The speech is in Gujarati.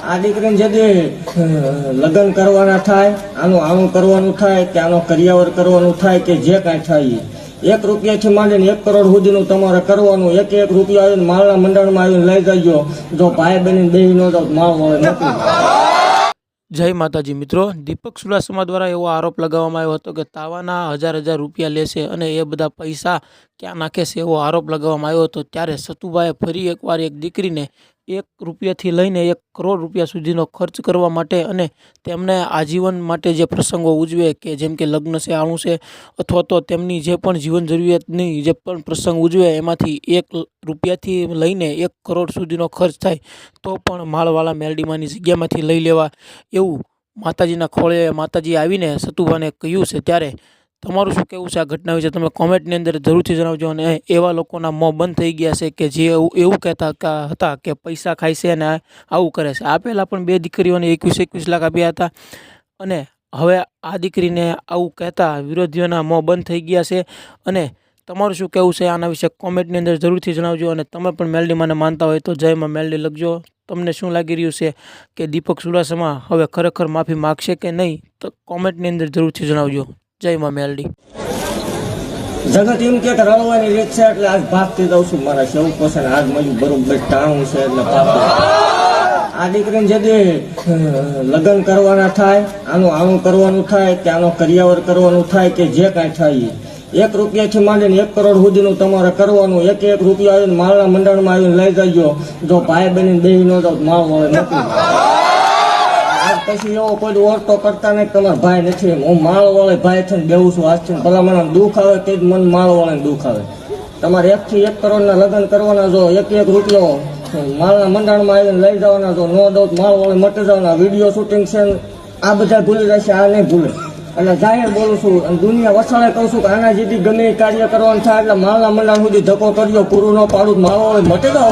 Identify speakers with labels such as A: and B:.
A: આ દીકરીને જદી લગ્ન કરવાના થાય, આનું કરવાનું થાય કે આનો કરિયાવર કરવાનું થાય કે જે કાંઈ થાય, 1 રૂપિયાથી માંડીને 1 કરોડ સુધીનું તમારે કરવાનું. 1 રૂપિયા આવીને માળના મંડળમાં આવીને લઈ જજો. જો ભાઈ બહેન બેહી ન જાવ માળ વળે નથી.
B: જય માતાજી મિત્રો, દીપક ચુડાસમા દ્વારા એવો આરોપ લગાવવામાં આવ્યો હતો કે તાવાના હજાર રૂપિયા લેશે અને એ બધા પૈસા ક્યાં નાખે છે એવો આરોપ લગાવવામાં આવ્યો હતો. ત્યારે સતુભાઈએ ફરી એકવાર એક દીકરીને 1 રૂપિયાથી લઈને 1 કરોડ રૂપિયા સુધીનો ખર્ચ કરવા માટે અને તેમને આજીવન માટે જે પ્રસંગો ઉજવે કે જેમ કે લગ્ન છે, આણું છે, અથવા તો તેમની જે પણ જીવન જરૂરિયાતની જે પણ પ્રસંગ ઉજવે એમાંથી 1 રૂપિયાથી લઈને 1 કરોડ સુધીનો ખર્ચ થાય તો પણ માળવાળા મેલડીમાંની જગ્યામાંથી લઈ લેવા એવું માતાજીના ખોળે માતાજી આવીને સતુભાને કહ્યું છે. ત્યારે તમારું શું કહેવું છે આ ઘટના વિશે તમે કોમેન્ટની અંદર જરૂરથી જણાવજો. અને એવા લોકોના મોં બંધ થઈ ગયા છે કે જે એવું કહેતા હતા કે પૈસા ખાય છે અને આવું કરે છે. આ પહેલાં પણ 2 દીકરીઓને 21 લાખ આપ્યા હતા અને હવે આ દીકરીને આવું કહેતા વિરોધીઓના મોં બંધ થઈ ગયા છે. અને તમારું શું કહેવું છે આના વિશે કોમેન્ટની અંદર જરૂરથી જણાવજો. અને તમે પણ મેલડીમાંને માનતા હોય તો જય માં મેલડી લખજો. તમને શું લાગી રહ્યું છે કે દીપક ચુડાસમા હવે ખરેખર માફી માગશે કે નહીં, તો કોમેન્ટની અંદર જરૂરથી જણાવજો. જય માં મેલડી.
A: જગત એમ કે રળવાની રીત છે એટલે આજ ભાગતી દઉં છું. મારા સેવક પાસે આજ મજુ બરોબર ટાણું છે એટલે આ દીકરીને જદી લગ્ન કરવાના થાય, આનું કરવાનું થાય કે આનો કરિયાવર કરવાનું થાય કે જે કાંઈ થાય, 1 રૂપિયાથી માંડીને 1 કરોડ સુધીનું તમારે કરવાનું. 1 રૂપિયા આવીને માળના મંડળમાં આવીને લઈ જજો. જો ભાઈ બહેન બેહી ન જાવ માળ વળે નથી. આજ પછી એવો કોઈ ઓળતો કરતા નહીં તમારા ભાઈ નથી. હું માળ વળે ભાઈ થઈને બેહું છું આજથી. ભલા મને દુઃખ આવે તે જ મને માળ વળે દુઃખ આવે. તમારે 1 થી 1 કરોડના લગ્ન કરવાના. જો 1 રૂપિયો માળના મંડળમાં આવીને લઈ જવાના. જો નો દઉં માળ વળે મટી જવાના. વિડીયો શૂટિંગ છે આ બધા ભૂલી જશે, આ નહીં ભૂલે. એટલે જાહેર બોલું છું અને દુનિયા વસાડે કહું છું કે આના જેથી ગમે એ કાર્ય કરવાનું થાય એટલે માળના મંડળ સુધી ધક્કો કર્યો પૂરું ન પાડું માળો મટી જાવ.